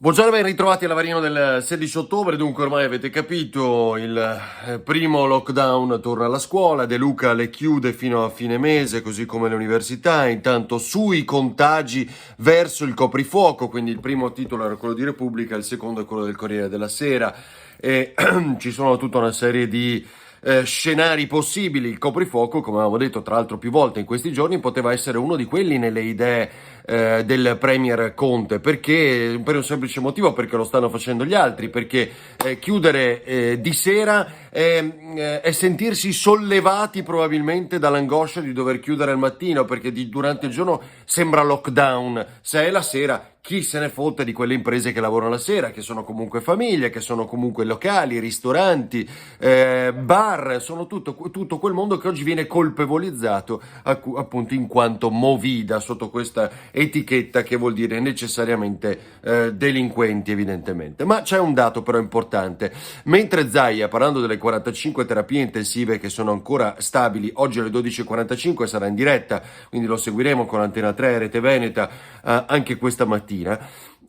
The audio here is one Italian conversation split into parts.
Buongiorno, ben ritrovati alla Varino del 16 ottobre. Dunque, ormai avete capito, il primo lockdown torna alla scuola, De Luca le chiude fino a fine mese, così come le università. Intanto sui contagi verso il coprifuoco, quindi il primo titolo era quello di Repubblica, il secondo è quello del Corriere della Sera. E ci sono tutta una serie di scenari possibili. Il coprifuoco, come avevamo detto tra l'altro più volte in questi giorni, poteva essere uno di quelli nelle idee del Premier Conte, perché per un semplice motivo, perché lo stanno facendo gli altri, perché chiudere di sera è sentirsi sollevati probabilmente dall'angoscia di dover chiudere al mattino, perché durante il giorno sembra lockdown. Se è la sera, chi se ne fotte di quelle imprese che lavorano la sera, che sono comunque famiglie, che sono comunque locali, ristoranti, bar, sono tutto quel mondo che oggi viene colpevolizzato appunto in quanto movida sotto questa etichetta che vuol dire necessariamente delinquenti, evidentemente. Ma c'è un dato però importante: mentre Zaia, parlando delle 45 terapie intensive che sono ancora stabili, oggi alle 12.45 sarà in diretta, quindi lo seguiremo con Antena 3 e Rete Veneta anche questa mattina,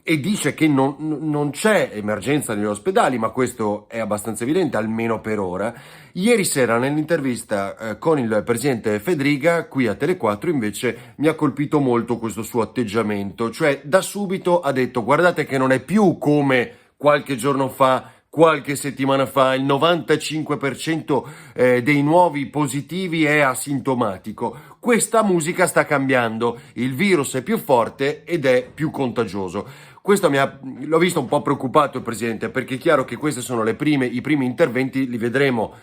e dice che non c'è emergenza negli ospedali, ma questo è abbastanza evidente, almeno per ora. Ieri sera nell'intervista con il presidente Fedriga, qui a Tele4, invece mi ha colpito molto questo suo atteggiamento, cioè da subito ha detto: guardate che non è più come qualche giorno fa, qualche settimana fa, il 95% dei nuovi positivi è asintomatico. Questa musica sta cambiando, il virus è più forte ed è più contagioso. Questo l'ho visto un po' preoccupato il Presidente, perché è chiaro che questi sono i primi interventi, li vedremo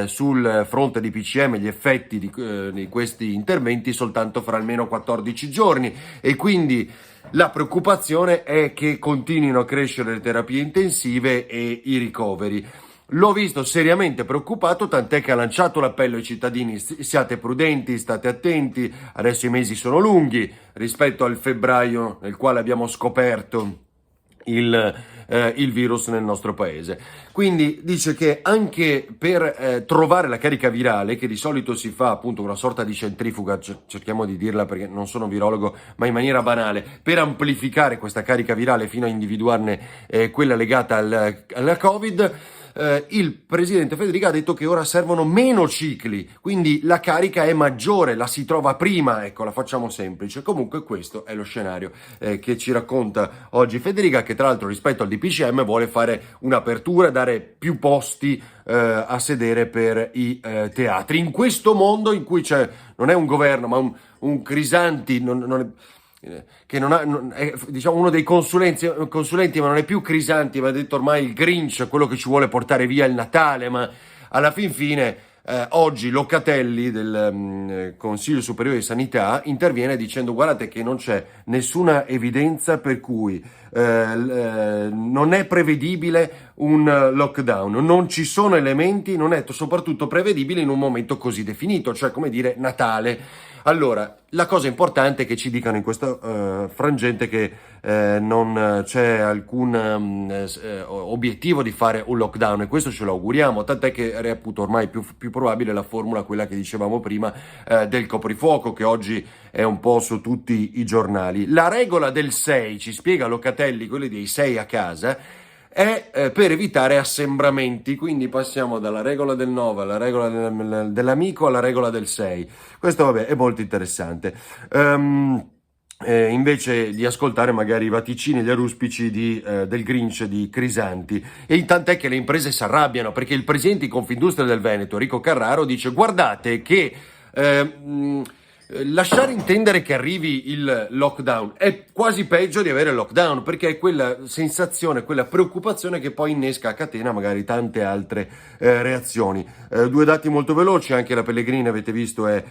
sul fronte di PCM, gli effetti di questi interventi soltanto fra almeno 14 giorni, e quindi la preoccupazione è che continuino a crescere le terapie intensive e i ricoveri. L'ho visto seriamente preoccupato, tant'è che ha lanciato l'appello ai cittadini: siate prudenti, state attenti, adesso i mesi sono lunghi rispetto al febbraio nel quale abbiamo scoperto il virus nel nostro paese. Quindi dice che anche per trovare la carica virale, che di solito si fa appunto una sorta di centrifuga, cerchiamo di dirla perché non sono virologo, ma in maniera banale, per amplificare questa carica virale fino a individuarne quella legata alla Covid, il presidente Federica ha detto che ora servono meno cicli, quindi la carica è maggiore, la si trova prima, ecco, la facciamo semplice. Comunque questo è lo scenario che ci racconta oggi Federica, che tra l'altro rispetto al DPCM vuole fare un'apertura, dare più posti a sedere per i teatri. In questo mondo in cui non è un governo, ma un Crisanti, che è diciamo uno dei consulenti, ma non è più Crisanti, ma ha detto ormai il Grinch, quello che ci vuole portare via il Natale. Ma alla fin fine oggi Locatelli del Consiglio Superiore di Sanità interviene dicendo: guardate che non c'è nessuna evidenza per cui non è prevedibile un lockdown, non ci sono elementi, non è soprattutto prevedibile in un momento così definito, cioè come dire Natale. Allora, la cosa importante è che ci dicano in questo frangente che non c'è alcun obiettivo di fare un lockdown, e questo ce lo auguriamo, tant'è che reputo ormai più probabile la formula, quella che dicevamo prima, del coprifuoco, che oggi è un po' su tutti i giornali. La regola del 6, ci spiega Locatelli, quelli dei 6 a casa, è per evitare assembramenti, quindi passiamo dalla regola del 9 alla regola dell'amico alla regola del 6. Questo vabbè è molto interessante. Invece di ascoltare magari i vaticini e gli aruspici del Grinch di Crisanti. E tant'è che le imprese si arrabbiano, perché il presidente di Confindustria del Veneto, Enrico Carraro, dice: guardate che lasciare intendere che arrivi il lockdown è quasi peggio di avere il lockdown, perché è quella sensazione, quella preoccupazione che poi innesca a catena magari tante altre reazioni. Due dati molto veloci: anche la Pellegrini, avete visto, e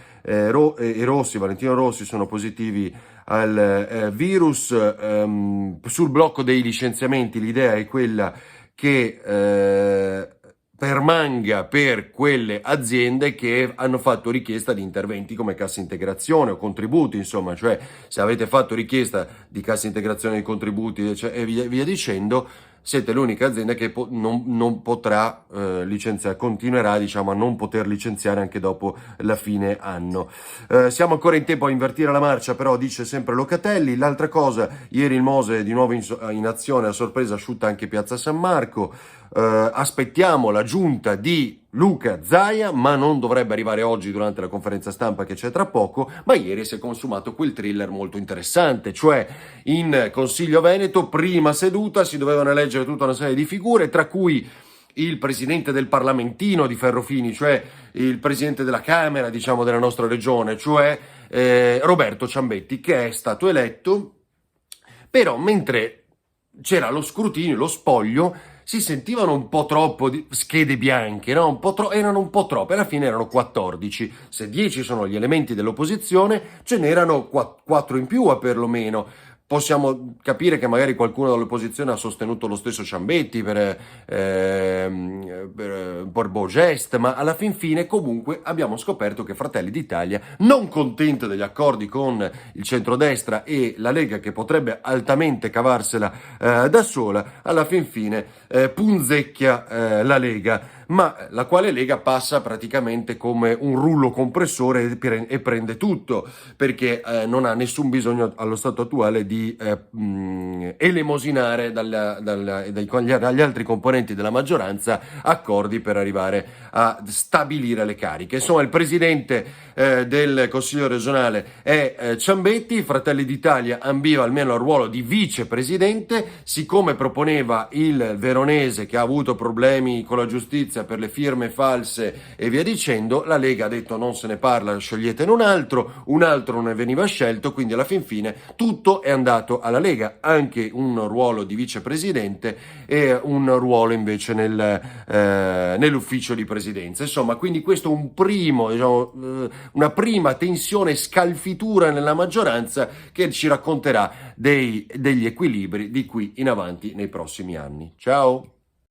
Rossi, Valentino Rossi, sono positivi al virus. Sul blocco dei licenziamenti l'idea è quella che permanga per quelle aziende che hanno fatto richiesta di interventi come cassa integrazione o contributi, insomma, cioè se avete fatto richiesta di cassa integrazione di contributi e via dicendo, siete l'unica azienda che non potrà licenziare, continuerà diciamo a non poter licenziare anche dopo la fine anno. Siamo ancora in tempo a invertire la marcia, però dice sempre Locatelli. L'altra cosa, ieri il Mose di nuovo in azione, a sorpresa asciutta anche Piazza San Marco. Aspettiamo la giunta di Luca Zaia, ma non dovrebbe arrivare oggi durante la conferenza stampa che c'è tra poco. Ma ieri si è consumato quel thriller molto interessante, cioè in Consiglio Veneto, prima seduta, si dovevano eleggere tutta una serie di figure, tra cui il presidente del Parlamentino di Ferrofini, cioè il presidente della Camera, diciamo, della nostra regione, cioè Roberto Ciambetti, che è stato eletto. Però mentre c'era lo scrutinio, lo spoglio, si sentivano un po' troppo schede bianche, no? Erano un po' troppe, alla fine erano 14. Se 10 sono gli elementi dell'opposizione, ce n'erano 4 in più perlomeno. Possiamo capire che magari qualcuno dall'opposizione ha sostenuto lo stesso Ciambetti per beau geste, ma alla fin fine comunque abbiamo scoperto che Fratelli d'Italia, non contento degli accordi con il centrodestra e la Lega che potrebbe altamente cavarsela da sola, alla fin fine punzecchia la Lega, ma la quale Lega passa praticamente come un rullo compressore e prende tutto, perché non ha nessun bisogno allo stato attuale di elemosinare dagli altri componenti della maggioranza accordi per arrivare a stabilire le cariche. Insomma, il presidente del Consiglio regionale è Ciambetti. Fratelli d'Italia ambiva almeno al ruolo di vicepresidente, siccome proponeva il veronese che ha avuto problemi con la giustizia per le firme false e via dicendo, la Lega ha detto non se ne parla, sceglietene un altro non ne veniva scelto, quindi alla fin fine tutto è andato alla Lega, anche un ruolo di vicepresidente e un ruolo invece nell'ufficio di presidenza. Insomma, quindi questo è un primo, diciamo, una prima tensione, scalfitura nella maggioranza che ci racconterà degli equilibri di qui in avanti nei prossimi anni. Ciao!